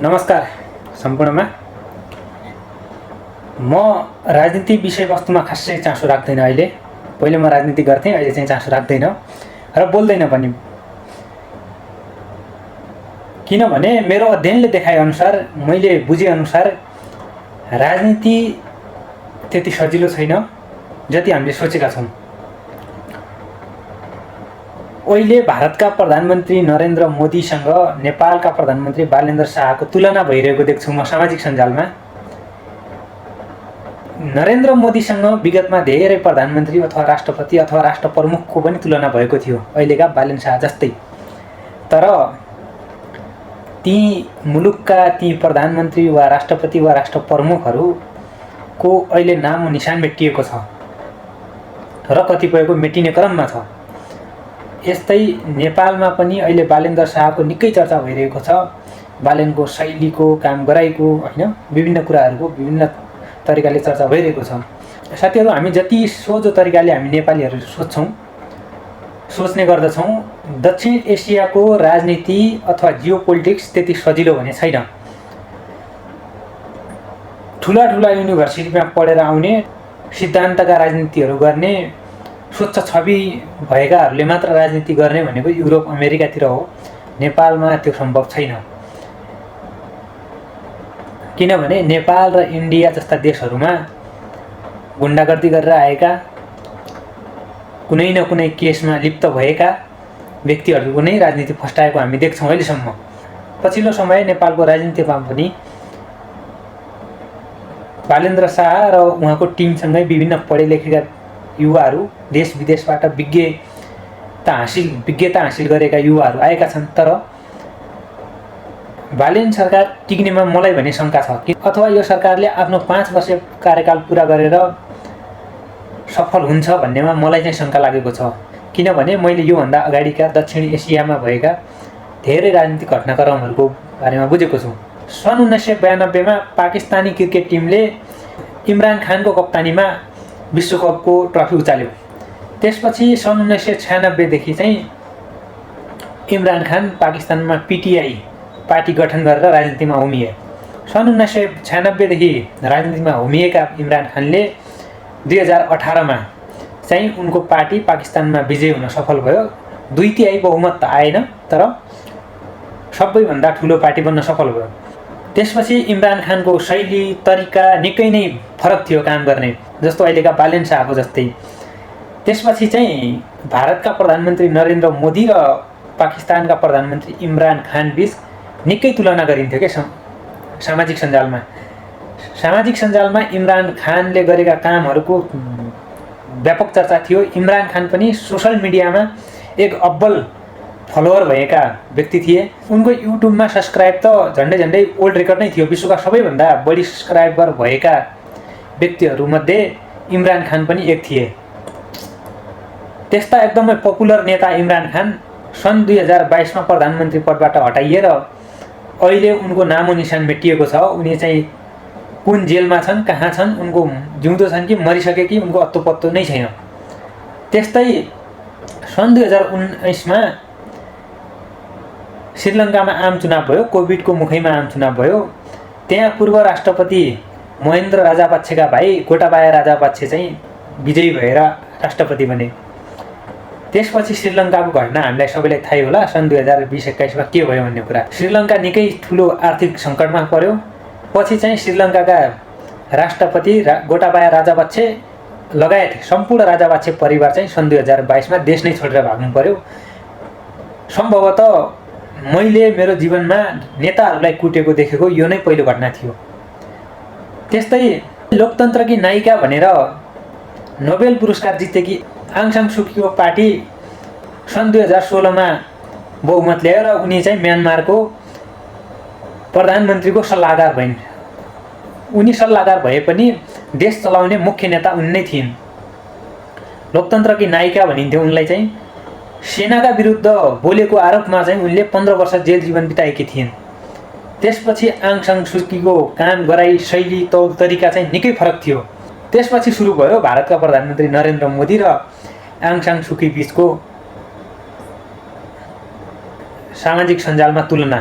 नमस्कार सम्पूर्णमा। म राजनीति विषयवस्तुमा खासै चासो राख्दैन। पहिले म राजनीति गर्थेँ, अहिले चाहिँ चासो राख्दैन र बोल्दैन पनि। किनभने मेरो अध्ययनले देखाएअनुसार, मैले बुझेअनुसार राजनीति त्यति सजिलो छैन जति हामीले सोचेका छौँ। अहिले भारतका प्रधानमन्त्री नरेन्द्र मोदीसँग नेपालका प्रधानमन्त्री बालेन्द्र शाहको तुलना भइरहेको देख्छु म सामाजिक सञ्जालमा। नरेन्द्र मोदीसँग विगतमा धेरै प्रधानमन्त्री अथवा राष्ट्रपति अथवा राष्ट्र प्रमुखको पनि तुलना भएको थियो, अहिलेका बालेन्द्र शाह जस्तै। तर ती मुलुकका ती प्रधानमन्त्री वा राष्ट्रपति वा राष्ट्र प्रमुखहरूको अहिले नामो निशान मेटिएको छ र कतिपयको मेटिने क्रममा छ। यस्तै नेपालमा पनि अहिले बालेन्द्र शाहको निकै चर्चा भइरहेको छ। बालेनको शैलीको, काम गराइको, हैन, विभिन्न कुराहरूको विभिन्न तरिकाले चर्चा भइरहेको छ। साथीहरू, हामी जति सोझो तरिकाले हामी नेपालीहरू सोच्ने गर्दछौँ, दक्षिण एसियाको राजनीति अथवा जियोपोलिटिक्स त्यति सजिलो भने छैन। ठुला ठुला युनिभर्सिटीमा पढेर आउने, सिद्धान्तका राजनीतिहरू गर्ने, स्वच्छ छवि भएकाहरूले मात्र राजनीति गर्ने भनेको युरोप अमेरिकातिर हो। नेपालमा त्यो सम्भव छैन। किनभने नेपाल र इन्डिया जस्ता देशहरूमा गुण्डागर्दी गरेर आएका, कुनै न कुनै केसमा लिप्त भएका व्यक्तिहरूको नै राजनीति फस्टाएको हामी देख्छौँ अहिलेसम्म। पछिल्लो समय नेपालको राजनीतिमा पनि बालेन्द्र शाह र उहाँको टिमसँगै विभिन्न पढे लेखेका युवाहरू, देश विदेशबाट विज्ञता हासिल गरेका युवाहरू आएका छन्। तर बालेन सरकार टिक्नेमा मलाई भने शङ्का छ कि अथवा यो सरकारले आफ्नो 5 वर्ष कार्यकाल पुरा गरेर सफल हुन्छ भन्नेमा मलाई चाहिँ शङ्का लागेको छ। किनभने मैले योभन्दा अगाडिका दक्षिण एसियामा भएका धेरै राजनीतिक घटनाक्रमहरूको बारेमा बुझेको छु। सन् 1992 मा पाकिस्तानी क्रिकेट टिमले इमरान खानको कप्तानीमा विश्वकपको ट्रफी उचाल्यो। त्यसपछि सन् 1996 देखि चाहिँ इमरान खान पाकिस्तानमा पिटिआई पार्टी गठन गरेर राजनीतिमा होमिए। सन् 1996 देखि राजनीतिमा होमिएका इमरान खानले 2018 मा चाहिँ उनको पार्टी पाकिस्तानमा विजय हुन सफल भयो। 2/3 बहुमत त आएन, तर सबैभन्दा ठुलो पार्टी बन्न सफल भयो। त्यसपछि इमरान खानको शैली, तरिका निकै नै फरक थियो काम गर्ने, जस्तो अहिलेका बालेन शाहको जस्तै। त्यसपछि चाहिँ भारतका प्रधानमन्त्री नरेन्द्र मोदी र पाकिस्तानका प्रधानमन्त्री इमरान खान बीच निकै तुलना गरिन्थ्यो क्या सामाजिक सञ्जालमा। सामाजिक सञ्जालमा इमरान खानले गरेका कामहरूको व्यापक चर्चा थियो। इमरान खान पनि सोसल मिडियामा एक अब्बल फलोवर भएका व्यक्ति थिए। उनको युट्युबमा सब्सक्राइब त झन्डै ओल्ड रेकर्ड नै थियो। विश्वका सबैभन्दा बढी सब्सक्राइबर भएका व्यक्तिहरूमध्ये इमरान खान पनि एक थिए। त्यस्ता एकदमै पपुलर नेता इमरान खान सन् 2022 मा प्रधानमन्त्री पदबाट हटाइएर अहिले उनको नामो निशान मेटिएको छ। उनी चाहिँ कुन जेलमा छन्, कहाँ छन्, उनको जिउँदो छन् कि मरिसके कि उनको अत्तो पत्तो नै छैन। त्यस्तै सन् 2019 मा श्रीलङ्कामा आम चुनाव भयो। कोभिडको मुखैमा आम चुनाव भयो। त्यहाँ पूर्व राष्ट्रपति महेन्द्र राजापाक्षेका भाइ गोटाबाया राजापाक्षे चाहिँ विजयी भएर राष्ट्रपति बने। त्यसपछि श्रीलङ्काको घटना हामीलाई सबैलाई थाहै होला। सन् 2020-21 मा के भयो भन्ने कुरा। श्रीलङ्का निकै ठुलो आर्थिक सङ्कटमा पर्यो। पछि चाहिँ श्रीलङ्काका राष्ट्रपति गोटाबाया राजापाक्षे लगायत सम्पूर्ण राजापाक्षे परिवार चाहिँ सन् 2022 मा देश नै छोडेर भाग्नु पर्यो। सम्भवतः मैले मेरो जीवनमा नेताहरूलाई कुटेको देखेको यो नै पहिलो घटना थियो। त्यस्तै लोकतन्त्रकी नायिका भनेर नोबेल पुरस्कार जितेकी आङ सान सुकीको पार्टी सन् 2016 मा बहुमत ल्यायो र उनी चाहिँ म्यानमारको प्रधानमन्त्रीको सल्लाहकार भइन्। उनी सल्लाहकार भए पनि देश चलाउने मुख्य नेता उनी नै थिइन्। लोकतन्त्रकी नायिका भनिन्थ्यो उनलाई चाहिँ। सेनाका विरुद्ध बोलेको आरोपमा चाहिँ उनले 15 वर्ष जेल जीवन बिताएकी थिइन्। त्यसपछि आङ सान सुकीको काम गराइ, शैली, तौर तरिका चाहिँ निकै फरक थियो। त्यसपछि सुरु भयो भारतका प्रधानमन्त्री नरेन्द्र मोदी र आङ सान सुकी बीचको सामाजिक सञ्जालमा तुलना।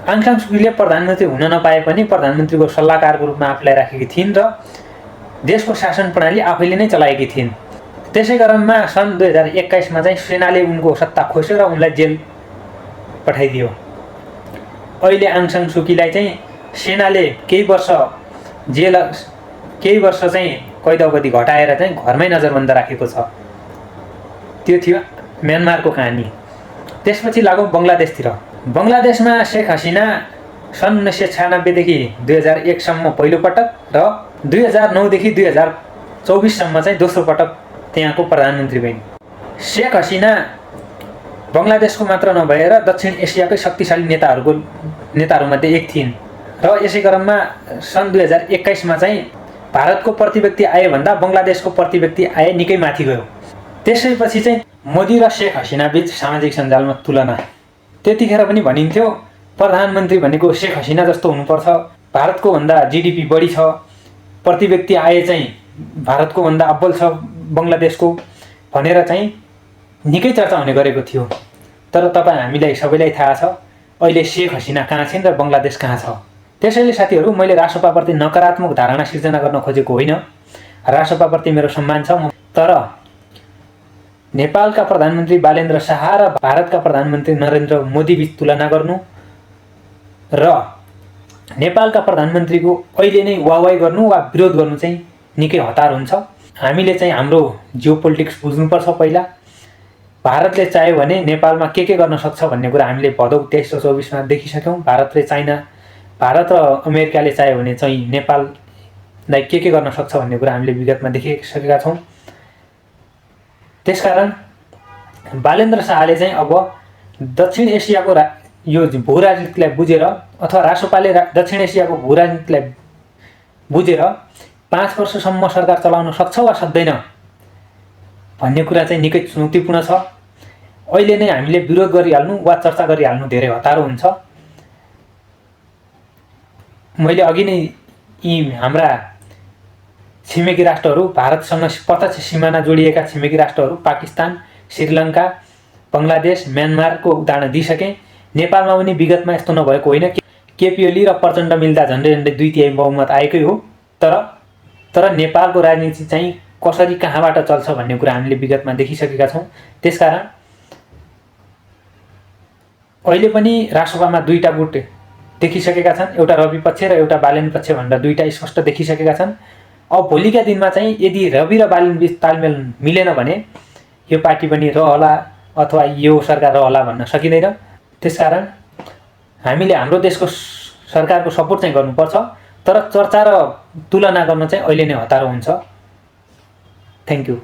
आङ सान सुकीले प्रधानमन्त्री हुन नपाए पनि प्रधानमन्त्रीको सल्लाहकारको रूपमा आफूलाई राखेकी थिइन् र देशको शासन प्रणाली आफैले नै चलाएकी थिइन्। त्यसै क्रममा सन् 2021 चाहिँ सेनाले उनको सत्ता खोस्यो र उनलाई जेल पठाइदियो। अहिले आङ सान सुकीलाई चाहिँ सेनाले केही वर्ष चाहिँ कैद अवधि घटाएर चाहिँ घरमै नजरबन्द राखेको छ। त्यो थियो म्यानमारको कहानी। त्यसपछि लागौँ बङ्गलादेशतिर। बङ्गलादेशमा शेख हसिना सन् 1996 देखि 2001 सम्म पहिलोपटक र 2009 देखि 2024 सम्म चाहिँ दोस्रो पटक त्यहाँको प्रधानमन्त्री भइन्। शेख हसिना बङ्गलादेशको मात्र नभएर दक्षिण एसियाकै शक्तिशाली नेताहरूमध्ये एक थिइन् र यसै क्रममा सन् 2021 चाहिँ भारतको प्रति व्यक्ति आय भन्दा बङ्गलादेशको प्रति व्यक्ति आय निकै माथि गयो। त्यसैपछि चाहिँ मोदी र शेख हसिना बीच सामाजिक सञ्जालमा तुलना। त्यतिखेर पनि भनिन्थ्यो प्रधानमन्त्री भनेको शेख हसिना जस्तो हुनुपर्छ, भारतको भन्दा जीडीपी बढी छ, प्रति व्यक्ति आय चाहिँ भारतको भन्दा अब्बल छ बङ्गलादेशको भनेर चाहिँ निकै चर्चा हुने गरेको थियो। तर हामीलाई सबैलाई थाहा छ अहिले शेख हसिना कहाँ छिन् र बङ्गलादेश कहाँ छ। त्यसैले साथीहरू, मैले रासोपाप्रति नकारात्मक धारणा सिर्जना गर्न खोजेको होइन। रासोपाप्रति मेरो सम्मान छ, तर नेपालका प्रधानमन्त्री बालेन्द्र शाह र भारतका प्रधानमन्त्री नरेन्द्र मोदी बीच तुलना गर्नु र नेपालका प्रधानमन्त्रीको अहिले नै वाहवाही गर्नु वा विरोध गर्नु चाहिँ निकै हतार हुन्छ। हामीले चाहिँ हाम्रो जियोपोलिटिक्स बुझ्नुपर्छ। पहिला भारतले चाह्यो भने नेपालमा के गर्न सक्छ भन्ने कुरा हामीले भदौ 23 र 24 देखिसक्यौँ। भारत र अमेरिकाले चाह्यो भने चाहिँ नेपाललाई के गर्न सक्छ भन्ने कुरा हामीले विगतमा देखिसकेका छौँ। त्यसकारण बालेन्द्र शाहले चाहिँ अब दक्षिण एसियाको यो भू राजनीतिलाई बुझेर अथवा रासोपाले दक्षिण एसियाको भू राजनीतिलाई बुझेर 5 वर्षसम्म सरकार चलाउन सक्छ वा सक्दैन भन्ने कुरा चाहिँ निकै चुनौतीपूर्ण छ। अहिले नै हामीले विरोध गरिहाल्नु वा चर्चा गरिहाल्नु धेरै हतारो हुन्छ। मैले अघि नै यी हाम्रा छिमेकी राष्ट्रहरू, भारतसँग प्रत्यक्ष सिमाना जोडिएका छिमेकी राष्ट्रहरू पाकिस्तान, श्रीलङ्का, बङ्गलादेश, म्यानमारको उदाहरण दिइसकेँ। नेपालमा पनि विगतमा यस्तो नभएको होइन। केपी ओली र प्रचण्ड मिल्दा झन्डै 2/3 बहुमत आएकै हो। तर नेपालको राजनीति चाहिँ कसरी कहाँबाट चल्छ भन्ने कुरा हामीले विगतमा देखिसकेका छौँ। त्यसकारण अहिले पनि रासोपामा 2टा गुट देखिसकेका छन्, एउटा रवि पक्ष र एउटा बालेन पक्ष भनेर 2टा स्पष्ट देखिसकेका छन्। अब भोलिका दिनमा चाहिँ यदि रवि र बालेन बीच तालमेल मिलेन भने यो पार्टी पनि रहला अथवा यो सरकार रहला भन्न सकिँदैन। त्यसकारण हामीले हाम्रो देशको सरकारको सपोर्ट चाहिँ गर्नुपर्छ, तर चर्चा र तुलना गर्न चाहिँ अहिले नै हतारो हुन्छ। Thank you.